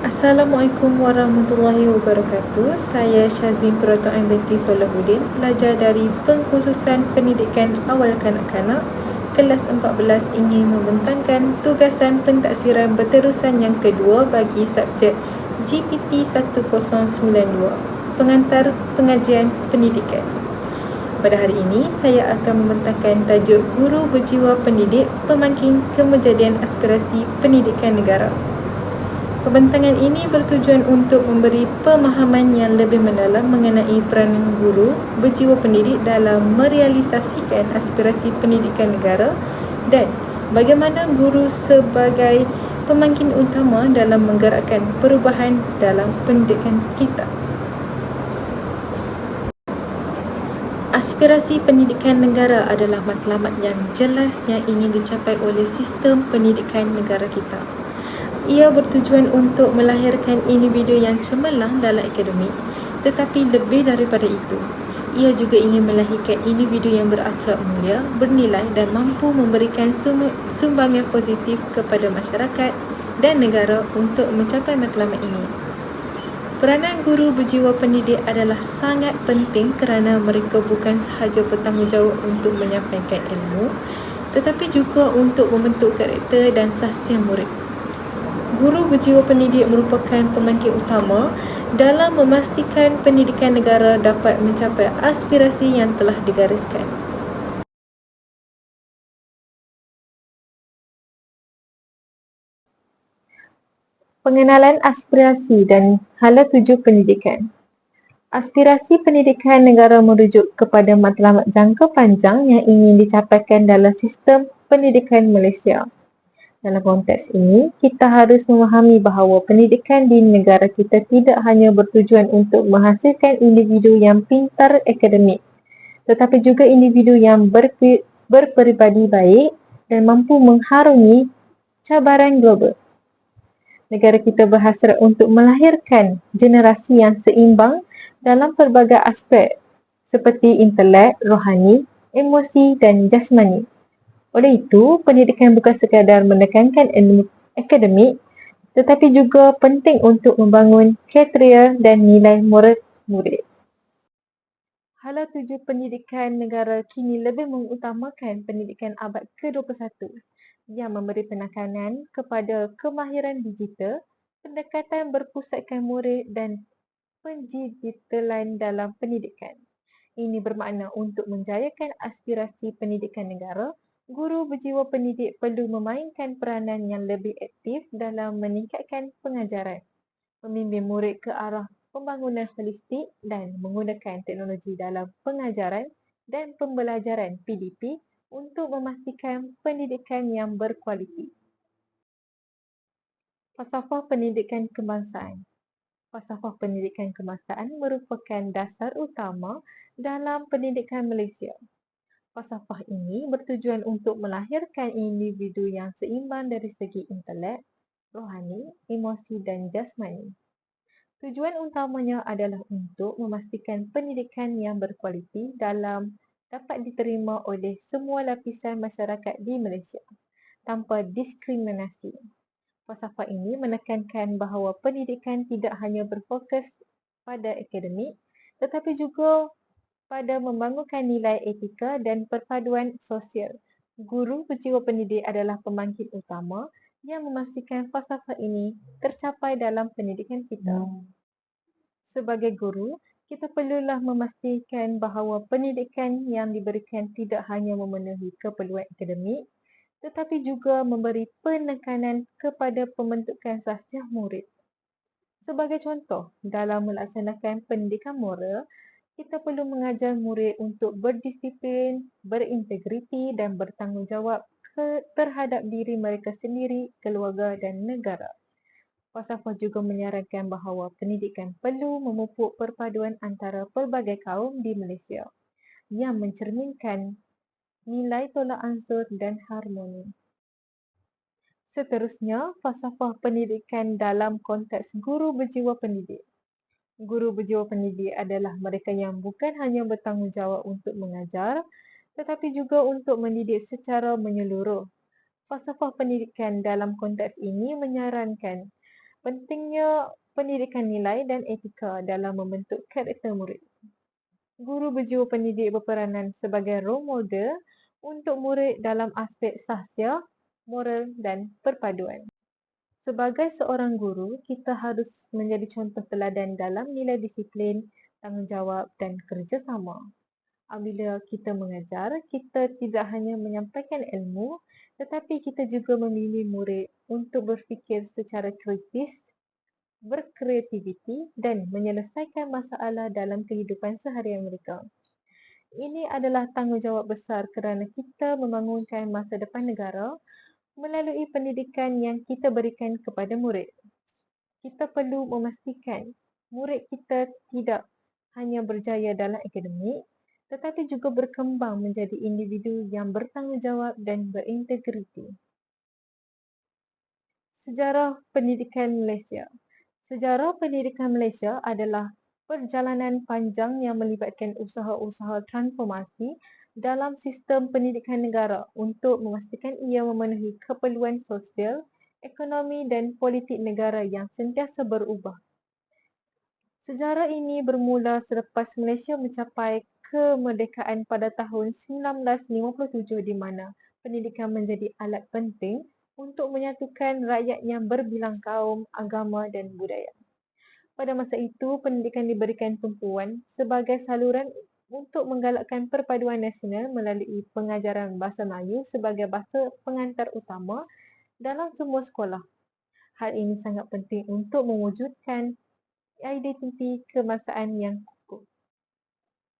Assalamualaikum warahmatullahi wabarakatuh. Saya Syazwin Kerotoan binti Solahuddin, pelajar dari Pengkhususan Pendidikan Awal Kanak-Kanak kelas 14 ingin membentangkan tugasan pentaksiran berterusan yang kedua bagi subjek GPP 1092, Pengantar Pengajian Pendidikan. Pada hari ini, saya akan membentangkan tajuk Guru Berjiwa Pendidik Pemangkin Kemejadian Aspirasi Pendidikan Negara. Pembentangan ini bertujuan untuk memberi pemahaman yang lebih mendalam mengenai peranan guru berjiwa pendidik dalam merealisasikan aspirasi pendidikan negara dan bagaimana guru sebagai pemangkin utama dalam menggerakkan perubahan dalam pendidikan kita. Aspirasi pendidikan negara adalah matlamat yang jelas yang ingin dicapai oleh sistem pendidikan negara kita. Ia bertujuan untuk melahirkan individu yang cemerlang dalam akademik, tetapi lebih daripada itu, ia juga ingin melahirkan individu yang berakhlak mulia, bernilai dan mampu memberikan sumbangan positif kepada masyarakat dan negara untuk mencapai matlamat ini. Peranan guru berjiwa pendidik adalah sangat penting kerana mereka bukan sahaja bertanggungjawab untuk menyampaikan ilmu, tetapi juga untuk membentuk karakter dan sahsiah murid. Guru berjiwa pendidik merupakan pemangkin utama dalam memastikan pendidikan negara dapat mencapai aspirasi yang telah digariskan. Pengenalan aspirasi dan hala tuju pendidikan. Aspirasi pendidikan negara merujuk kepada matlamat jangka panjang yang ingin dicapaikan dalam sistem pendidikan Malaysia. Dalam konteks ini, kita harus memahami bahawa pendidikan di negara kita tidak hanya bertujuan untuk menghasilkan individu yang pintar akademik, tetapi juga individu yang berperibadi baik dan mampu mengharungi cabaran global. Negara kita berhasrat untuk melahirkan generasi yang seimbang dalam pelbagai aspek seperti intelek, rohani, emosi dan jasmani. Oleh itu, pendidikan bukan sekadar menekankan ilmu akademik, tetapi juga penting untuk membangun kriteria dan nilai moral murid. Hala tuju pendidikan negara kini lebih mengutamakan pendidikan abad ke-21 yang memberi penekanan kepada kemahiran digital, pendekatan berpusatkan murid dan pendigitalan dalam pendidikan. Ini bermakna untuk menjayakan aspirasi pendidikan negara, guru berjiwa pendidik perlu memainkan peranan yang lebih aktif dalam meningkatkan pengajaran, membimbing murid ke arah pembangunan holistik dan menggunakan teknologi dalam pengajaran dan pembelajaran PDP untuk memastikan pendidikan yang berkualiti. Falsafah pendidikan kebangsaan. Falsafah pendidikan kebangsaan merupakan dasar utama dalam pendidikan Malaysia. Falsafah ini bertujuan untuk melahirkan individu yang seimbang dari segi intelek, rohani, emosi dan jasmani. Tujuan utamanya adalah untuk memastikan pendidikan yang berkualiti dapat diterima oleh semua lapisan masyarakat di Malaysia tanpa diskriminasi. Falsafah ini menekankan bahawa pendidikan tidak hanya berfokus pada akademik, tetapi juga pada membangunkan nilai etika dan perpaduan sosial. Guru berjiwa pendidik adalah pemangkin utama yang memastikan falsafah ini tercapai dalam pendidikan kita. Sebagai guru, kita perlulah memastikan bahawa pendidikan yang diberikan tidak hanya memenuhi keperluan akademik, tetapi juga memberi penekanan kepada pembentukan sahsiah murid. Sebagai contoh, dalam melaksanakan pendidikan moral, kita perlu mengajar murid untuk berdisiplin, berintegriti dan bertanggungjawab terhadap diri mereka sendiri, keluarga dan negara. Falsafah juga menyarankan bahawa pendidikan perlu memupuk perpaduan antara pelbagai kaum di Malaysia yang mencerminkan nilai tolak ansur dan harmoni. Seterusnya, falsafah pendidikan dalam konteks guru berjiwa pendidik. Guru berjiwa pendidik adalah mereka yang bukan hanya bertanggungjawab untuk mengajar, tetapi juga untuk mendidik secara menyeluruh. Falsafah pendidikan dalam konteks ini menyarankan Pentingnya pendidikan nilai dan etika dalam membentuk karakter murid. Guru berjiwa pendidik berperanan sebagai role model untuk murid dalam aspek sahsia, moral dan perpaduan. Sebagai seorang guru, kita harus menjadi contoh teladan dalam nilai disiplin, tanggungjawab dan kerjasama. Apabila kita mengajar, kita tidak hanya menyampaikan ilmu, tetapi kita juga membimbing murid untuk berfikir secara kritis, berkreativiti dan menyelesaikan masalah dalam kehidupan seharian mereka. Ini adalah tanggungjawab besar kerana kita membangunkan masa depan negara melalui pendidikan yang kita berikan kepada murid. Kita perlu memastikan murid kita tidak hanya berjaya dalam akademik, tetapi juga berkembang menjadi individu yang bertanggungjawab dan berintegriti. Sejarah pendidikan Malaysia. Sejarah pendidikan Malaysia adalah perjalanan panjang yang melibatkan usaha-usaha transformasi dalam sistem pendidikan negara untuk memastikan ia memenuhi keperluan sosial, ekonomi dan politik negara yang sentiasa berubah. Sejarah ini bermula selepas Malaysia mencapai kemerdekaan pada tahun 1957 di mana pendidikan menjadi alat penting untuk menyatukan rakyat yang berbilang kaum, agama dan budaya. Pada masa itu, pendidikan diberikan tumpuan sebagai saluran untuk menggalakkan perpaduan nasional melalui pengajaran bahasa Melayu sebagai bahasa pengantar utama dalam semua sekolah. Hal ini sangat penting untuk mewujudkan identiti kebangsaan yang kukuh.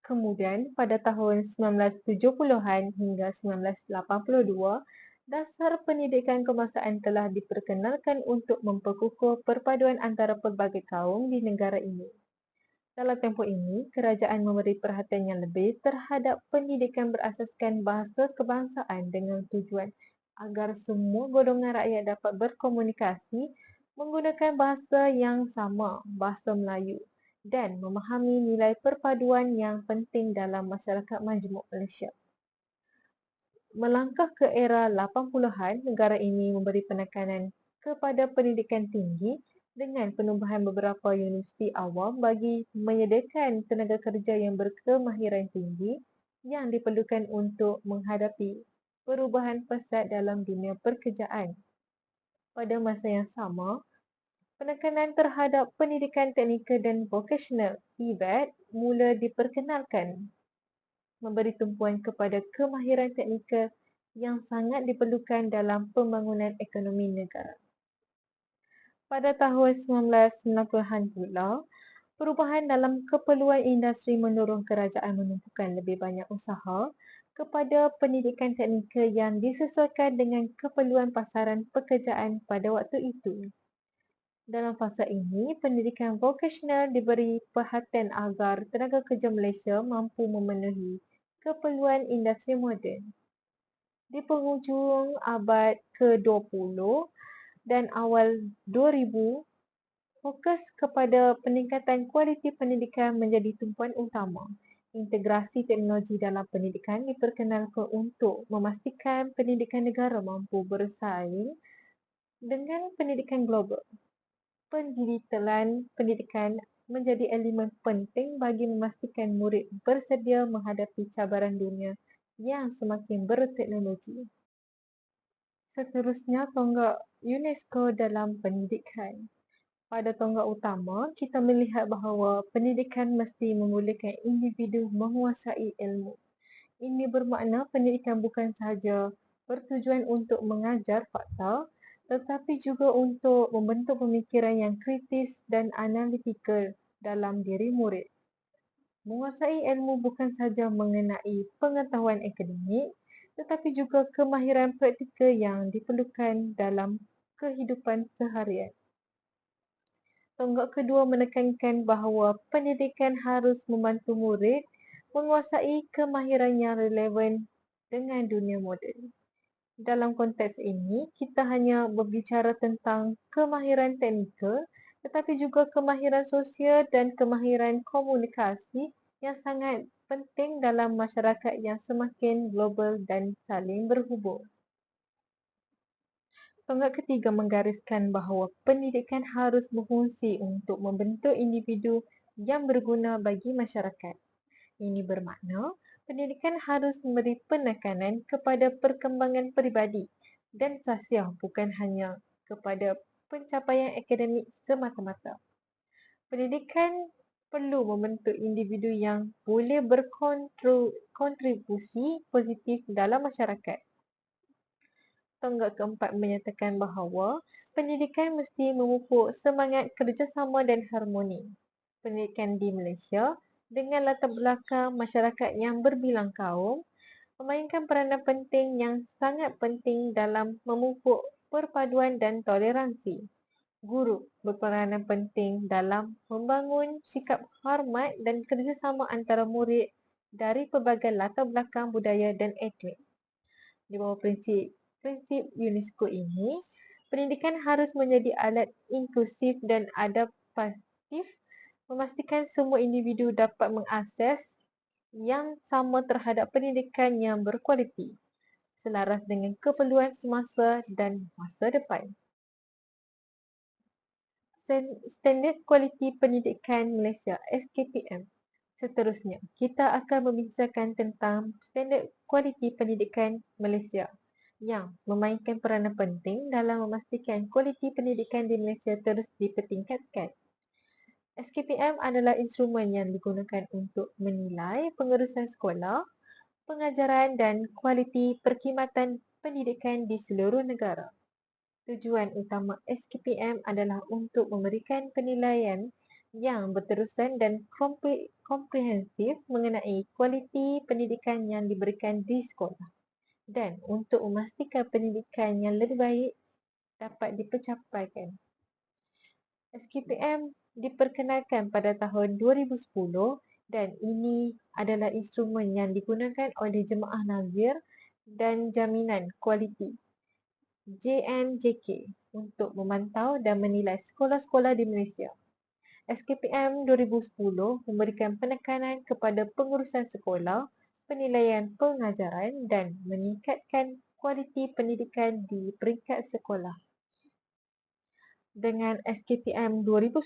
Kemudian, pada tahun 1970-an hingga 1982, dasar pendidikan kebangsaan telah diperkenalkan untuk memperkukuh perpaduan antara pelbagai kaum di negara ini. Dalam tempoh ini, kerajaan memberi perhatian yang lebih terhadap pendidikan berasaskan bahasa kebangsaan dengan tujuan agar semua golongan rakyat dapat berkomunikasi menggunakan bahasa yang sama, bahasa Melayu, dan memahami nilai perpaduan yang penting dalam masyarakat majmuk Malaysia. Melangkah ke era 80-an, negara ini memberi penekanan kepada pendidikan tinggi dengan penumbuhan beberapa universiti awam bagi menyediakan tenaga kerja yang berkemahiran tinggi yang diperlukan untuk menghadapi perubahan pesat dalam dunia pekerjaan. Pada masa yang sama, penekanan terhadap pendidikan teknikal dan vocational (TVET) mula diperkenalkan, memberi tumpuan kepada kemahiran teknikal yang sangat diperlukan dalam pembangunan ekonomi negara. Pada tahun 1990-an pula, perubahan dalam keperluan industri mendorong kerajaan menumpukan lebih banyak usaha kepada pendidikan teknikal yang disesuaikan dengan keperluan pasaran pekerjaan pada waktu itu. Dalam fasa ini, pendidikan vocational diberi perhatian agar tenaga kerja Malaysia mampu memenuhi keperluan industri moden. Di penghujung abad ke-20 dan awal 2000, fokus kepada peningkatan kualiti pendidikan menjadi tumpuan utama. Integrasi teknologi dalam pendidikan diperkenalkan untuk memastikan pendidikan negara mampu bersaing dengan pendidikan global. Pendigitalan pendidikan menjadi elemen penting bagi memastikan murid bersedia menghadapi cabaran dunia yang semakin berteknologi. Seterusnya, tonggak UNESCO dalam pendidikan. Pada tonggak utama, kita melihat bahawa pendidikan mesti membolehkan individu menguasai ilmu. Ini bermakna pendidikan bukan sahaja bertujuan untuk mengajar fakta, tetapi juga untuk membentuk pemikiran yang kritis dan analitikal dalam diri murid. Menguasai ilmu bukan sahaja mengenai pengetahuan akademik, tetapi juga kemahiran praktikal yang diperlukan dalam kehidupan seharian. Tonggak kedua menekankan bahawa pendidikan harus membantu murid menguasai kemahiran yang relevan dengan dunia moden. Dalam konteks ini, kita hanya berbicara tentang kemahiran teknikal, tetapi juga kemahiran sosial dan kemahiran komunikasi yang sangat penting dalam masyarakat yang semakin global dan saling berhubung. Tonggak ketiga menggariskan bahawa pendidikan harus berfungsi untuk membentuk individu yang berguna bagi masyarakat. Ini bermakna pendidikan harus memberi penekanan kepada perkembangan peribadi dan sosial, bukan hanya kepada pencapaian akademik semata-mata. Pendidikan perlu membentuk individu yang boleh berkontribusi positif dalam masyarakat. Tonggak keempat menyatakan bahawa pendidikan mesti memupuk semangat kerjasama dan harmoni. Pendidikan di Malaysia dengan latar belakang masyarakat yang berbilang kaum memainkan peranan penting yang sangat penting dalam memupuk perpaduan dan toleransi. Guru berperanan penting dalam membangun sikap hormat dan kerjasama antara murid dari pelbagai latar belakang budaya dan etnik. Di bawah prinsip UNESCO ini, pendidikan harus menjadi alat inklusif dan adaptatif, memastikan semua individu dapat mengakses yang sama terhadap pendidikan yang berkualiti, selaras dengan keperluan semasa dan masa depan. Standard Kualiti Pendidikan Malaysia (SKPM). Seterusnya, kita akan membincangkan tentang Standard Kualiti Pendidikan Malaysia yang memainkan peranan penting dalam memastikan kualiti pendidikan di Malaysia terus dipertingkatkan. SKPM adalah instrumen yang digunakan untuk menilai pengurusan sekolah, pengajaran dan kualiti perkhidmatan pendidikan di seluruh negara. Tujuan utama SKPM adalah untuk memberikan penilaian yang berterusan dan komprehensif mengenai kualiti pendidikan yang diberikan di sekolah dan untuk memastikan pendidikan yang lebih baik dapat dipercapaikan. SKPM diperkenalkan pada tahun 2010 dan ini adalah instrumen yang digunakan oleh Jemaah Nazir dan Jaminan Kualiti JNJK untuk memantau dan menilai sekolah-sekolah di Malaysia. SKPM 2010 memberikan penekanan kepada pengurusan sekolah, penilaian pengajaran dan meningkatkan kualiti pendidikan di peringkat sekolah. Dengan SKPM 2010,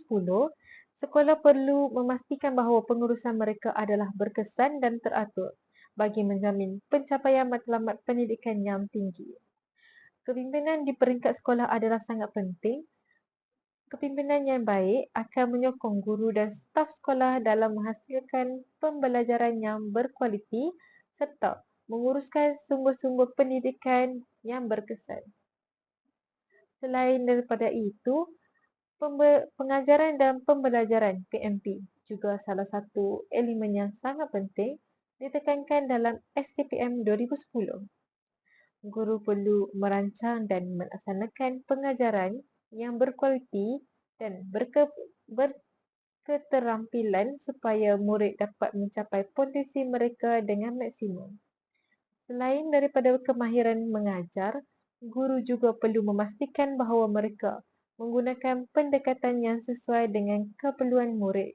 sekolah perlu memastikan bahawa pengurusan mereka adalah berkesan dan teratur bagi menjamin pencapaian matlamat pendidikan yang tinggi. Kepimpinan di peringkat sekolah adalah sangat penting. Kepimpinan yang baik akan menyokong guru dan staf sekolah dalam menghasilkan pembelajaran yang berkualiti serta menguruskan sumber-sumber pendidikan yang berkesan. Selain daripada itu, pengajaran dan pembelajaran PMP juga salah satu elemen yang sangat penting ditekankan dalam SKPM 2010. Guru perlu merancang dan melaksanakan pengajaran yang berkualiti dan berketerampilan supaya murid dapat mencapai potensi mereka dengan maksimum. Selain daripada kemahiran mengajar, guru juga perlu memastikan bahawa mereka menggunakan pendekatan yang sesuai dengan keperluan murid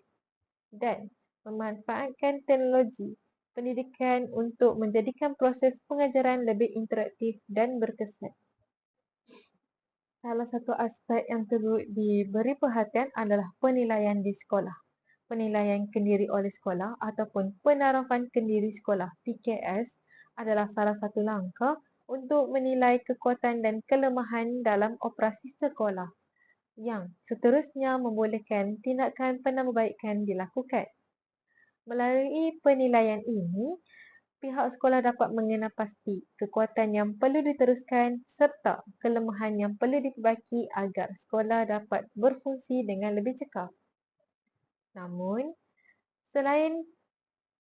dan memanfaatkan teknologi pendidikan untuk menjadikan proses pengajaran lebih interaktif dan berkesan. Salah satu aspek yang perlu diberi perhatian adalah penilaian di sekolah. Penilaian kendiri oleh sekolah ataupun penarafan kendiri sekolah (PKS) adalah salah satu langkah untuk menilai kekuatan dan kelemahan dalam operasi sekolah yang seterusnya membolehkan tindakan penambahbaikan dilakukan. Melalui penilaian ini, pihak sekolah dapat mengenal pasti kekuatan yang perlu diteruskan serta kelemahan yang perlu diperbaiki agar sekolah dapat berfungsi dengan lebih cekap. Namun, selain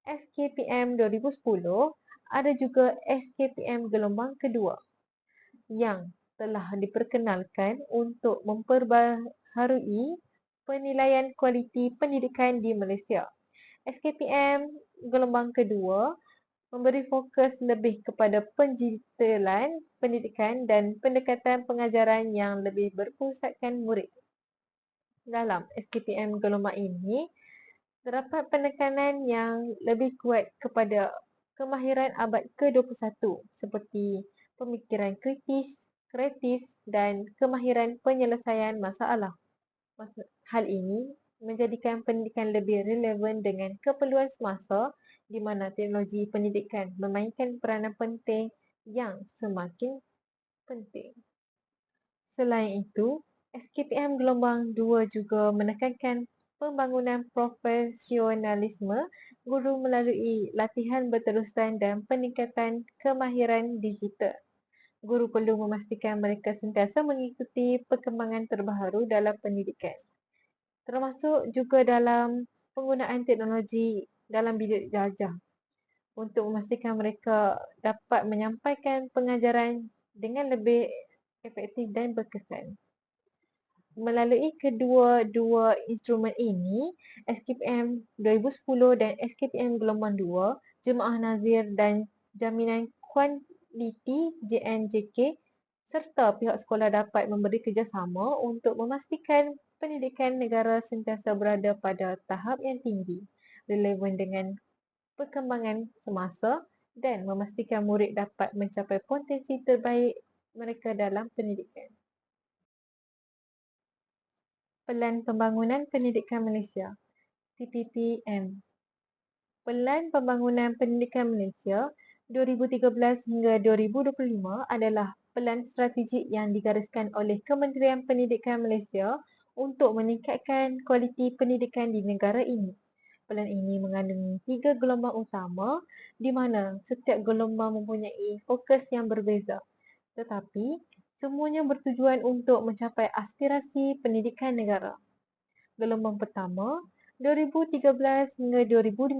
SKPM 2010, ada juga SKPM gelombang kedua yang telah diperkenalkan untuk memperbaharui penilaian kualiti pendidikan di Malaysia. SKPM gelombang kedua memberi fokus lebih kepada penjitelan pendidikan dan pendekatan pengajaran yang lebih berpusatkan murid. Dalam SKPM gelombang ini, terdapat penekanan yang lebih kuat kepada kemahiran abad ke-21 seperti pemikiran kritis, kreatif, dan kemahiran penyelesaian masalah. Hal ini menjadikan pendidikan lebih relevan dengan keperluan semasa di mana teknologi pendidikan memainkan peranan penting yang semakin penting. Selain itu, SKPM gelombang 2 juga menekankan pembangunan profesionalisme guru melalui latihan berterusan dan peningkatan kemahiran digital. Guru perlu memastikan mereka sentiasa mengikuti perkembangan terbaru dalam pendidikan, termasuk juga dalam penggunaan teknologi dalam bilik darjah untuk memastikan mereka dapat menyampaikan pengajaran dengan lebih efektif dan berkesan. Melalui kedua-dua instrumen ini, SKPM 2010 dan SKPM gelombang 2, Jemaah Nazir dan Jaminan Kualiti JNJK serta pihak sekolah dapat memberi kerjasama untuk memastikan pendidikan negara sentiasa berada pada tahap yang tinggi, relevan dengan perkembangan semasa dan memastikan murid dapat mencapai potensi terbaik mereka dalam pendidikan. Pelan Pembangunan Pendidikan Malaysia (PPPM). Pelan Pembangunan Pendidikan Malaysia 2013 hingga 2025 adalah pelan strategik yang digariskan oleh Kementerian Pendidikan Malaysia untuk meningkatkan kualiti pendidikan di negara ini. Pelan ini mengandungi 3 gelombang utama di mana setiap gelombang mempunyai fokus yang berbeza. Tetapi, semuanya bertujuan untuk mencapai aspirasi pendidikan negara. Gelombang pertama, 2013 hingga 2015,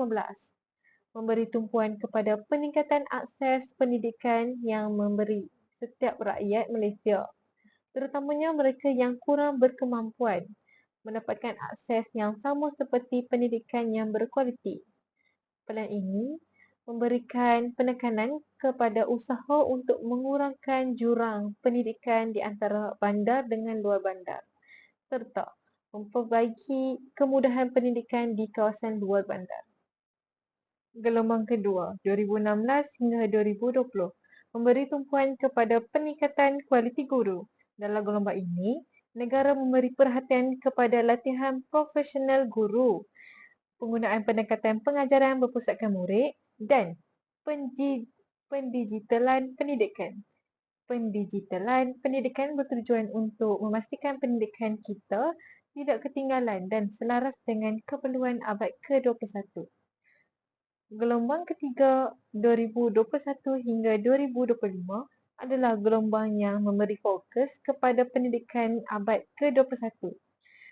memberi tumpuan kepada peningkatan akses pendidikan yang memberi setiap rakyat Malaysia, terutamanya mereka yang kurang berkemampuan, mendapatkan akses yang sama seperti pendidikan yang berkualiti. Pelan ini memberikan penekanan kepada usaha untuk mengurangkan jurang pendidikan di antara bandar dengan luar bandar, serta memperbaiki kemudahan pendidikan di kawasan luar bandar. Gelombang kedua, 2016 hingga 2020, memberi tumpuan kepada peningkatan kualiti guru. Dalam gelombang ini, negara memberi perhatian kepada latihan profesional guru, penggunaan pendekatan pengajaran berpusatkan murid dan pendigitalan pendidikan. Pendigitalan pendidikan bertujuan untuk memastikan pendidikan kita tidak ketinggalan dan selaras dengan keperluan abad ke-21. Gelombang ketiga 2021 hingga 2025 adalah gelombang yang memberi fokus kepada pendidikan abad ke-21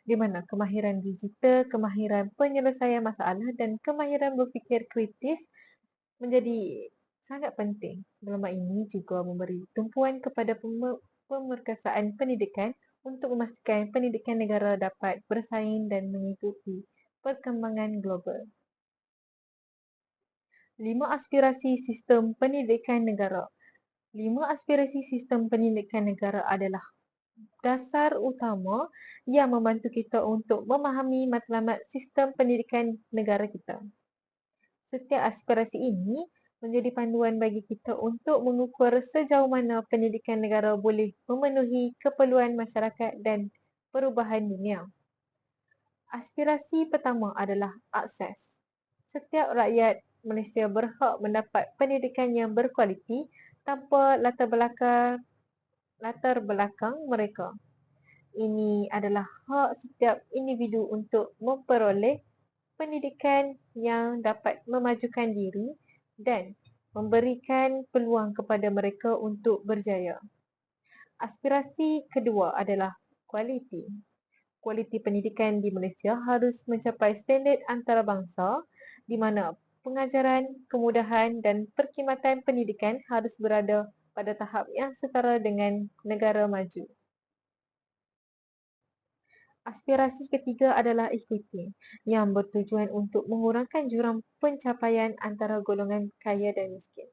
di mana kemahiran digital, kemahiran penyelesaian masalah dan kemahiran berfikir kritis menjadi sangat penting. Gelombang ini juga memberi tumpuan kepada pemerkasaan pendidikan untuk memastikan pendidikan negara dapat bersaing dan mengikuti perkembangan global. 5 aspirasi sistem pendidikan negara. 5 aspirasi sistem pendidikan negara adalah dasar utama yang membantu kita untuk memahami matlamat sistem pendidikan negara kita. Setiap aspirasi ini menjadi panduan bagi kita untuk mengukur sejauh mana pendidikan negara boleh memenuhi keperluan masyarakat dan perubahan dunia. Aspirasi pertama adalah akses. Setiap rakyat Malaysia berhak mendapat pendidikan yang berkualiti tanpa latar belakang mereka. Ini adalah hak setiap individu untuk memperoleh pendidikan yang dapat memajukan diri dan memberikan peluang kepada mereka untuk berjaya. Aspirasi kedua adalah kualiti. Kualiti pendidikan di Malaysia harus mencapai standard antarabangsa di mana pengajaran, kemudahan dan perkhidmatan pendidikan harus berada pada tahap yang setara dengan negara maju. Aspirasi ketiga adalah equity yang bertujuan untuk mengurangkan jurang pencapaian antara golongan kaya dan miskin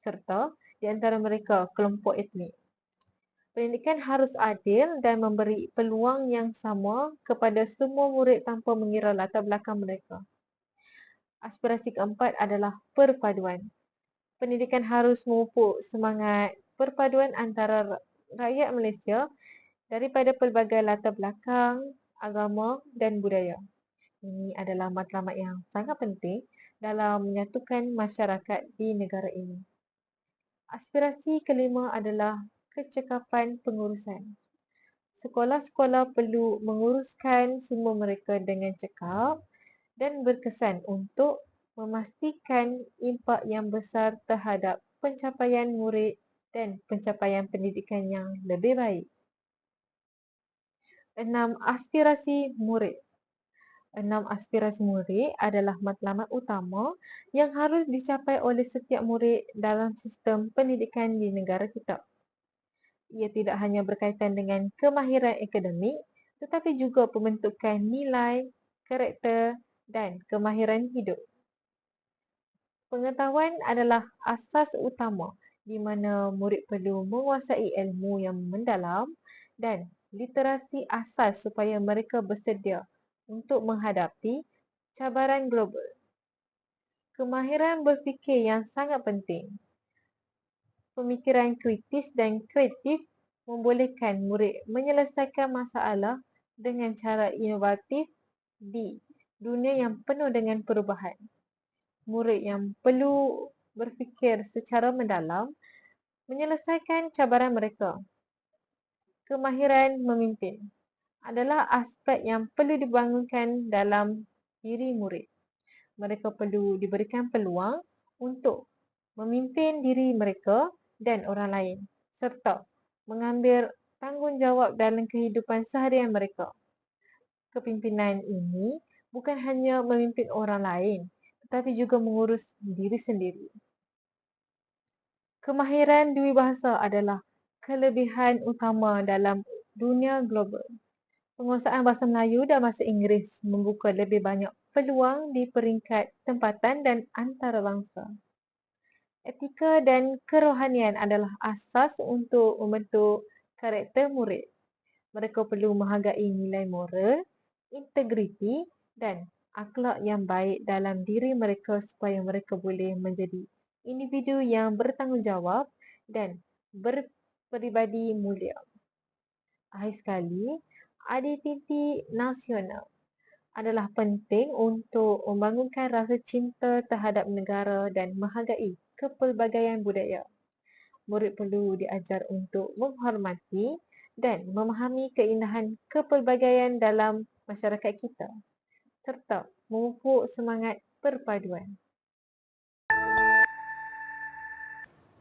serta di antara mereka kelompok etnik. Pendidikan harus adil dan memberi peluang yang sama kepada semua murid tanpa mengira latar belakang mereka. Aspirasi keempat adalah perpaduan. Pendidikan harus memupuk semangat perpaduan antara rakyat Malaysia daripada pelbagai latar belakang, agama dan budaya. Ini adalah matlamat yang sangat penting dalam menyatukan masyarakat di negara ini. Aspirasi kelima adalah kecekapan pengurusan. Sekolah-sekolah perlu menguruskan semua mereka dengan cekap dan berkesan untuk memastikan impak yang besar terhadap pencapaian murid dan pencapaian pendidikan yang lebih baik. 6. Aspirasi murid. 6 aspirasi murid adalah matlamat utama yang harus dicapai oleh setiap murid dalam sistem pendidikan di negara kita. Ia tidak hanya berkaitan dengan kemahiran akademik tetapi juga pembentukan nilai, karakter dan kemahiran hidup. Pengetahuan adalah asas utama di mana murid perlu menguasai ilmu yang mendalam dan literasi asas supaya mereka bersedia untuk menghadapi cabaran global. Kemahiran berfikir yang sangat penting. Pemikiran kritis dan kreatif membolehkan murid menyelesaikan masalah dengan cara inovatif di dunia yang penuh dengan perubahan. Murid yang perlu berfikir secara mendalam menyelesaikan cabaran mereka. Kemahiran memimpin adalah aspek yang perlu dibangunkan dalam diri murid. Mereka perlu diberikan peluang untuk memimpin diri mereka dan orang lain serta mengambil tanggungjawab dalam kehidupan seharian mereka. Kepimpinan ini bukan hanya memimpin orang lain tetapi juga mengurus diri sendiri. Kemahiran dwibahasa adalah kelebihan utama dalam dunia global. Penguasaan bahasa Melayu dan bahasa Inggeris membuka lebih banyak peluang di peringkat tempatan dan antarabangsa. Etika dan kerohanian adalah asas untuk membentuk karakter murid. Mereka perlu menghargai nilai moral, integriti dan akhlak yang baik dalam diri mereka supaya mereka boleh menjadi individu yang bertanggungjawab dan berperibadi mulia. Akhir sekali, identiti nasional adalah penting untuk membangunkan rasa cinta terhadap negara dan menghargai kepelbagaian budaya. Murid perlu diajar untuk menghormati dan memahami keindahan kepelbagaian dalam masyarakat kita serta memupuk semangat perpaduan.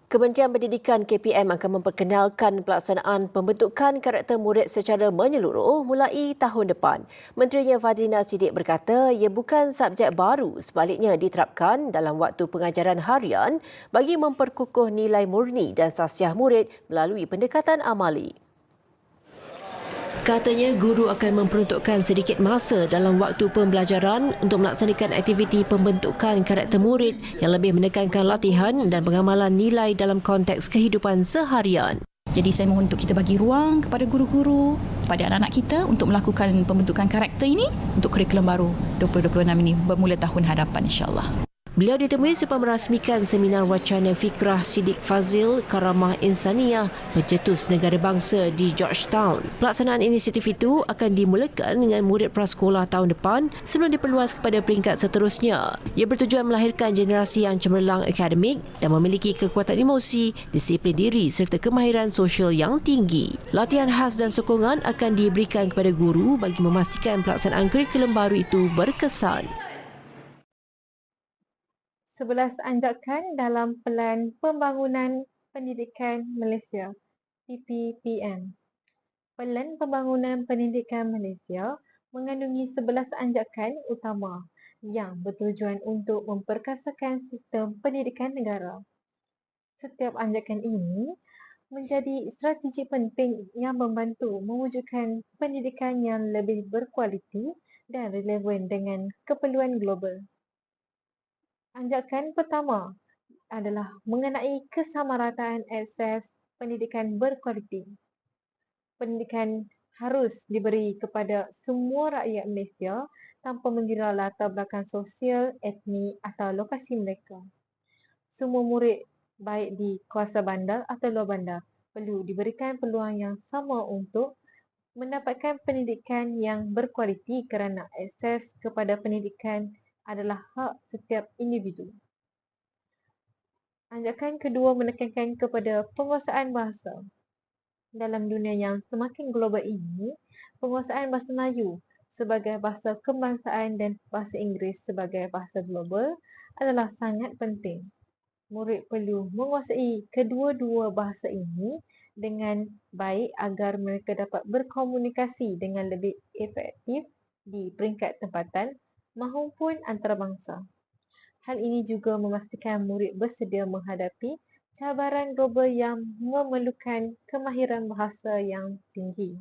Kementerian Pendidikan KPM akan memperkenalkan pelaksanaan pembentukan karakter murid secara menyeluruh mulai tahun depan. Menterinya Fadlina Siddiq berkata ia bukan subjek baru, sebaliknya diterapkan dalam waktu pengajaran harian bagi memperkukuh nilai murni dan sasiah murid melalui pendekatan amali. Katanya guru akan memperuntukkan sedikit masa dalam waktu pembelajaran untuk melaksanakan aktiviti pembentukan karakter murid yang lebih menekankan latihan dan pengamalan nilai dalam konteks kehidupan seharian. Jadi saya mohon untuk kita bagi ruang kepada guru-guru, kepada anak-anak kita untuk melakukan pembentukan karakter ini untuk kurikulum baru 2026 ini bermula tahun hadapan insya-Allah. Beliau ditemui selepas merasmikan seminar wacana fikrah Siddiq Fazil Karamah Insaniah pencetus negara bangsa di Georgetown. Pelaksanaan inisiatif itu akan dimulakan dengan murid prasekolah tahun depan sebelum diperluas kepada peringkat seterusnya. Ia bertujuan melahirkan generasi yang cemerlang akademik dan memiliki kekuatan emosi, disiplin diri serta kemahiran sosial yang tinggi. Latihan khas dan sokongan akan diberikan kepada guru bagi memastikan pelaksanaan kurikulum baru itu berkesan. 11 anjakan dalam Pelan Pembangunan Pendidikan Malaysia PPPM. Pelan Pembangunan Pendidikan Malaysia mengandungi 11 anjakan utama yang bertujuan untuk memperkasakan sistem pendidikan negara. Setiap anjakan ini menjadi strategi penting yang membantu mewujudkan pendidikan yang lebih berkualiti dan relevan dengan keperluan global. Anjakan pertama adalah mengenai kesamarataan akses pendidikan berkualiti. Pendidikan harus diberi kepada semua rakyat Malaysia tanpa mengira latar belakang sosial, etnik atau lokasi mereka. Semua murid, baik di kawasan bandar atau luar bandar, Perlu diberikan peluang yang sama untuk mendapatkan pendidikan yang berkualiti kerana akses kepada pendidikan adalah hak setiap individu. Anjakan kedua menekankan kepada penguasaan bahasa. Dalam dunia yang semakin global ini, penguasaan bahasa Melayu sebagai bahasa kebangsaan dan bahasa Inggeris sebagai bahasa global adalah sangat penting. Murid perlu menguasai kedua-dua bahasa ini dengan baik agar mereka dapat berkomunikasi dengan lebih efektif di peringkat tempatan maupun antarabangsa. Hal ini juga memastikan murid bersedia menghadapi cabaran global yang memerlukan kemahiran bahasa yang tinggi.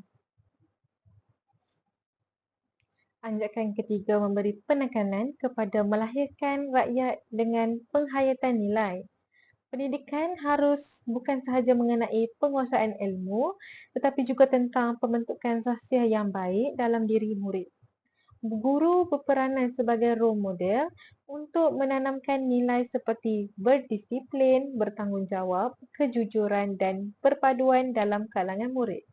Anjakan ketiga memberi penekanan kepada melahirkan rakyat dengan penghayatan nilai. Pendidikan harus bukan sahaja mengenai penguasaan ilmu, tetapi juga tentang pembentukan sosial yang baik dalam diri murid. Guru berperanan sebagai role model untuk menanamkan nilai seperti berdisiplin, bertanggungjawab, kejujuran dan perpaduan dalam kalangan murid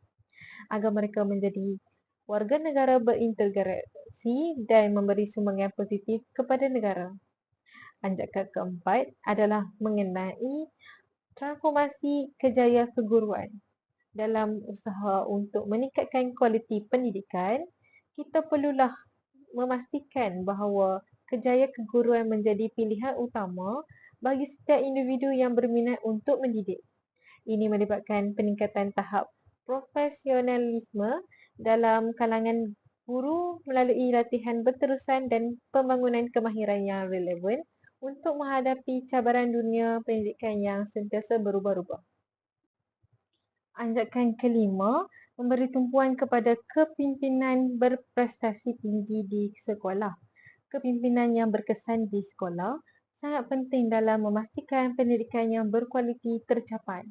agar mereka menjadi warga negara berintegrasi dan memberi sumbangan positif kepada negara. Anjakan keempat adalah mengenai transformasi kejayaan keguruan. Dalam usaha untuk meningkatkan kualiti pendidikan, kita perlulah memastikan bahawa kejayaan keguruan menjadi pilihan utama bagi setiap individu yang berminat untuk mendidik. Ini melibatkan peningkatan tahap profesionalisme dalam kalangan guru melalui latihan berterusan dan pembangunan kemahiran yang relevan untuk menghadapi cabaran dunia pendidikan yang sentiasa berubah-ubah. Anjakan kelima, memberi tumpuan kepada kepimpinan berprestasi tinggi di sekolah. Kepimpinan yang berkesan di sekolah sangat penting dalam memastikan pendidikan yang berkualiti tercapai.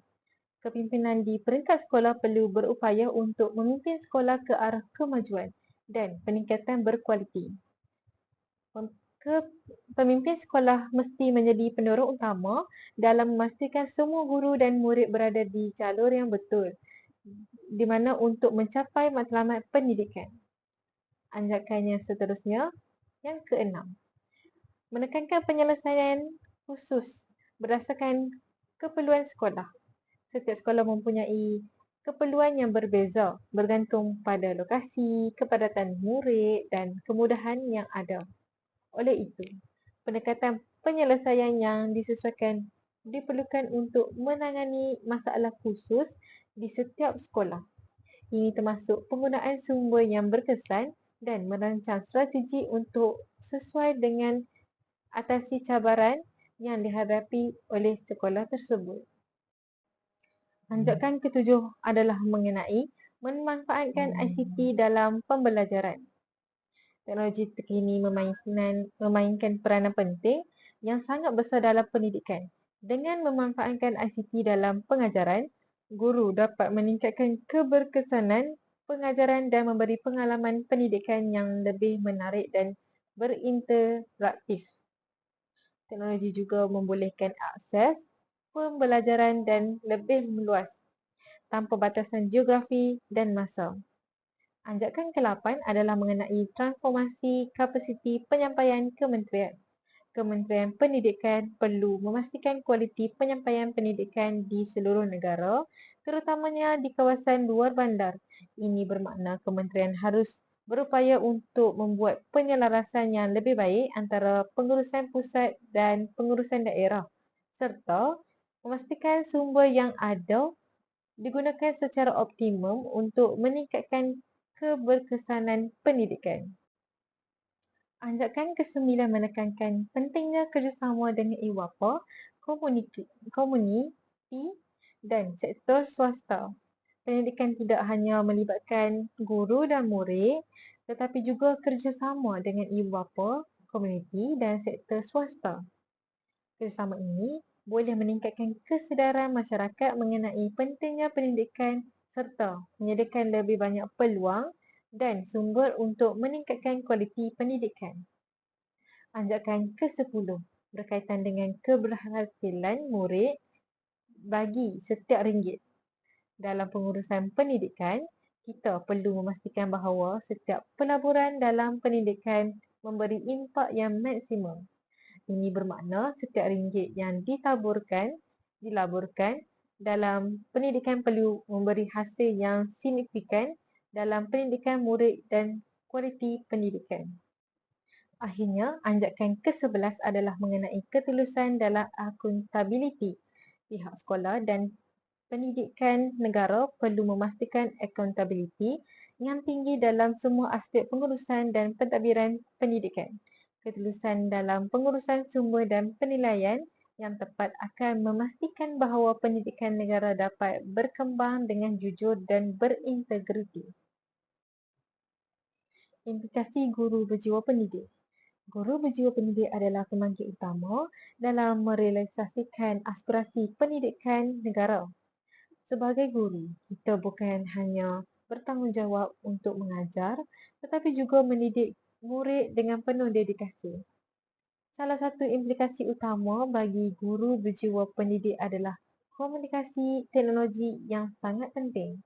Kepimpinan di peringkat sekolah perlu berupaya untuk memimpin sekolah ke arah kemajuan dan peningkatan berkualiti. Pemimpin sekolah mesti menjadi pendorong utama dalam memastikan semua guru dan murid berada di jalur yang betul di mana untuk mencapai matlamat pendidikan. Anjakan yang seterusnya, yang keenam, menekankan penyelesaian khusus berdasarkan keperluan sekolah. Setiap sekolah mempunyai keperluan yang berbeza bergantung pada lokasi, kepadatan murid dan kemudahan yang ada. Oleh itu, pendekatan penyelesaian yang disesuaikan diperlukan untuk menangani masalah khusus di setiap sekolah. Ini termasuk penggunaan sumber yang berkesan dan merancang strategi untuk sesuai dengan atasi cabaran yang dihadapi oleh sekolah tersebut. Anjakan ketujuh adalah mengenai memanfaatkan ICT dalam pembelajaran. Teknologi terkini memainkan peranan penting yang sangat besar dalam pendidikan. Dengan memanfaatkan ICT dalam pengajaran, guru dapat meningkatkan keberkesanan pengajaran dan memberi pengalaman pendidikan yang lebih menarik dan berinteraktif. Teknologi juga membolehkan akses pembelajaran dan lebih meluas tanpa batasan geografi dan masa. Anjakan ke-8 adalah mengenai transformasi kapasiti penyampaian kementerian. Kementerian Pendidikan perlu memastikan kualiti penyampaian pendidikan di seluruh negara, terutamanya di kawasan luar bandar. Ini bermakna kementerian harus berupaya untuk membuat penyelarasan yang lebih baik antara pengurusan pusat dan pengurusan daerah, serta memastikan sumber yang ada digunakan secara optimum untuk meningkatkan keberkesanan pendidikan. Anjakan ke-9 menekankan pentingnya kerjasama dengan IWAPA, komuniti dan sektor swasta. Pendidikan tidak hanya melibatkan guru dan murid, tetapi juga kerjasama dengan IWAPA, komuniti dan sektor swasta. Kerjasama ini boleh meningkatkan kesedaran masyarakat mengenai pentingnya pendidikan serta menyediakan lebih banyak peluang dan sumber untuk meningkatkan kualiti pendidikan. Anjakan ke-10 berkaitan dengan keberhasilan murid bagi setiap ringgit. Dalam pengurusan pendidikan, kita perlu memastikan bahawa setiap pelaburan dalam pendidikan memberi impak yang maksimum. Ini bermakna setiap ringgit yang dilaburkan dalam pendidikan perlu memberi hasil yang signifikan dalam pendidikan murid dan kualiti pendidikan. Akhirnya, anjakan ke-11 adalah mengenai ketulusan dalam akuntabiliti. Pihak sekolah dan pendidikan negara perlu memastikan accountability yang tinggi dalam semua aspek pengurusan dan pentadbiran pendidikan. Ketulusan dalam pengurusan sumber dan penilaian yang tepat akan memastikan bahawa pendidikan negara dapat berkembang dengan jujur dan berintegriti. Implikasi guru berjiwa pendidik. Guru berjiwa pendidik adalah pemangkit utama dalam merealisasikan aspirasi pendidikan negara. Sebagai guru, kita bukan hanya bertanggungjawab untuk mengajar tetapi juga mendidik murid dengan penuh dedikasi. Salah satu implikasi utama bagi guru berjiwa pendidik adalah komunikasi teknologi yang sangat penting.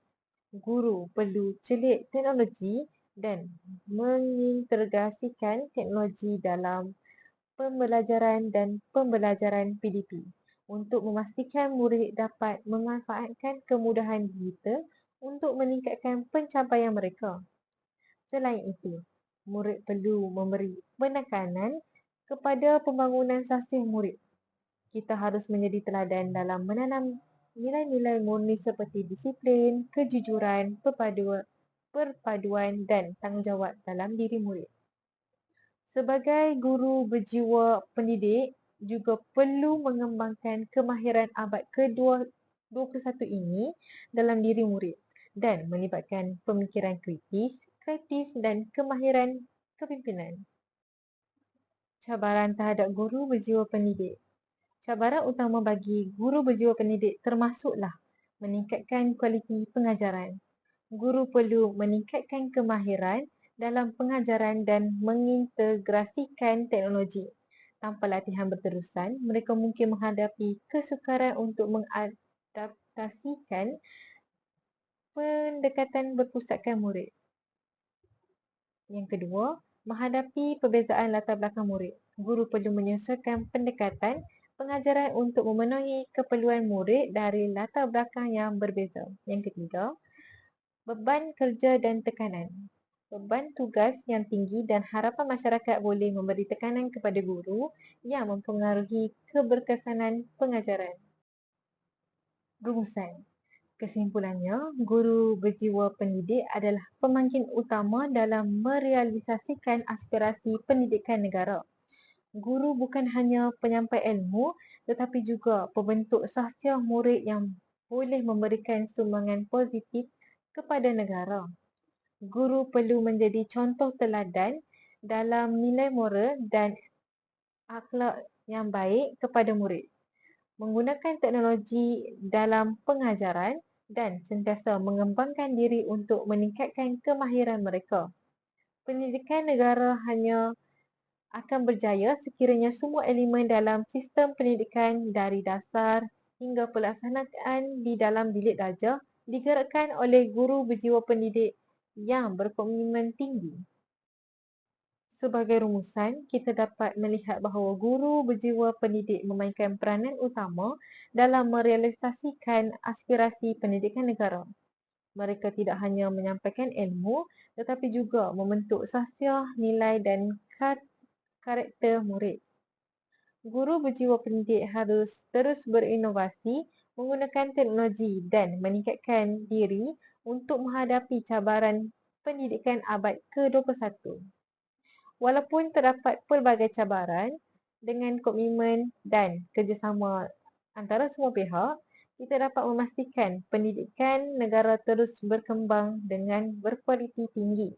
Guru perlu celik teknologi dan mengintegrasikan teknologi dalam pembelajaran dan pembelajaran PDP untuk memastikan murid dapat memanfaatkan kemudahan digital untuk meningkatkan pencapaian mereka. Selain itu, murid perlu memberi penekanan kepada pembangunan sahsiah murid. Kita harus menjadi teladan dalam menanam nilai-nilai murni seperti disiplin, kejujuran, perpaduan dan tanggungjawab dalam diri murid. Sebagai guru berjiwa pendidik, juga perlu mengembangkan kemahiran abad ke-21 ini dalam diri murid dan melibatkan pemikiran kritis, kreatif dan kemahiran kepimpinan. Cabaran terhadap guru berjiwa pendidik. Cabaran utama bagi guru berjiwa pendidik termasuklah meningkatkan kualiti pengajaran. Guru perlu meningkatkan kemahiran dalam pengajaran dan mengintegrasikan teknologi. Tanpa latihan berterusan, mereka mungkin menghadapi kesukaran untuk mengadaptasikan pendekatan berpusatkan murid. Yang kedua, menghadapi perbezaan latar belakang murid. Guru perlu menyesuaikan pendekatan pengajaran untuk memenuhi keperluan murid dari latar belakang yang berbeza. Yang ketiga, beban kerja dan tekanan. Beban tugas yang tinggi dan harapan masyarakat boleh memberi tekanan kepada guru yang mempengaruhi keberkesanan pengajaran. Rumusan. Kesimpulannya, guru berjiwa pendidik adalah pemangkin utama dalam merealisasikan aspirasi pendidikan negara. Guru bukan hanya penyampai ilmu tetapi juga pembentuk sahsiah murid yang boleh memberikan sumbangan positif kepada negara. Guru perlu menjadi contoh teladan dalam nilai moral dan akhlak yang baik kepada murid. Menggunakan teknologi dalam pengajaran dan sentiasa mengembangkan diri untuk meningkatkan kemahiran mereka. Pendidikan negara hanya akan berjaya sekiranya semua elemen dalam sistem pendidikan dari dasar hingga pelaksanaan di dalam bilik darjah digerakkan oleh guru berjiwa pendidik yang berkomitmen tinggi. Sebagai rumusan, kita dapat melihat bahawa guru berjiwa pendidik memainkan peranan utama dalam merealisasikan aspirasi pendidikan negara. Mereka tidak hanya menyampaikan ilmu tetapi juga membentuk sahsiah, nilai dan karakter murid. Guru berjiwa pendidik harus terus berinovasi, menggunakan teknologi dan meningkatkan diri untuk menghadapi cabaran pendidikan abad ke-21. Walaupun terdapat pelbagai cabaran, dengan komitmen dan kerjasama antara semua pihak, kita dapat memastikan pendidikan negara terus berkembang dengan berkualiti tinggi.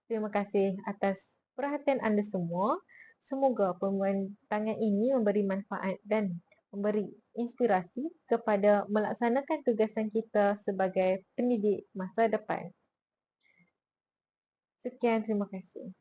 Terima kasih atas perhatian anda semua. Semoga pembentangan ini memberi manfaat dan memberi inspirasi kepada melaksanakan tugasan kita sebagai pendidik masa depan. Sekian, terima kasih.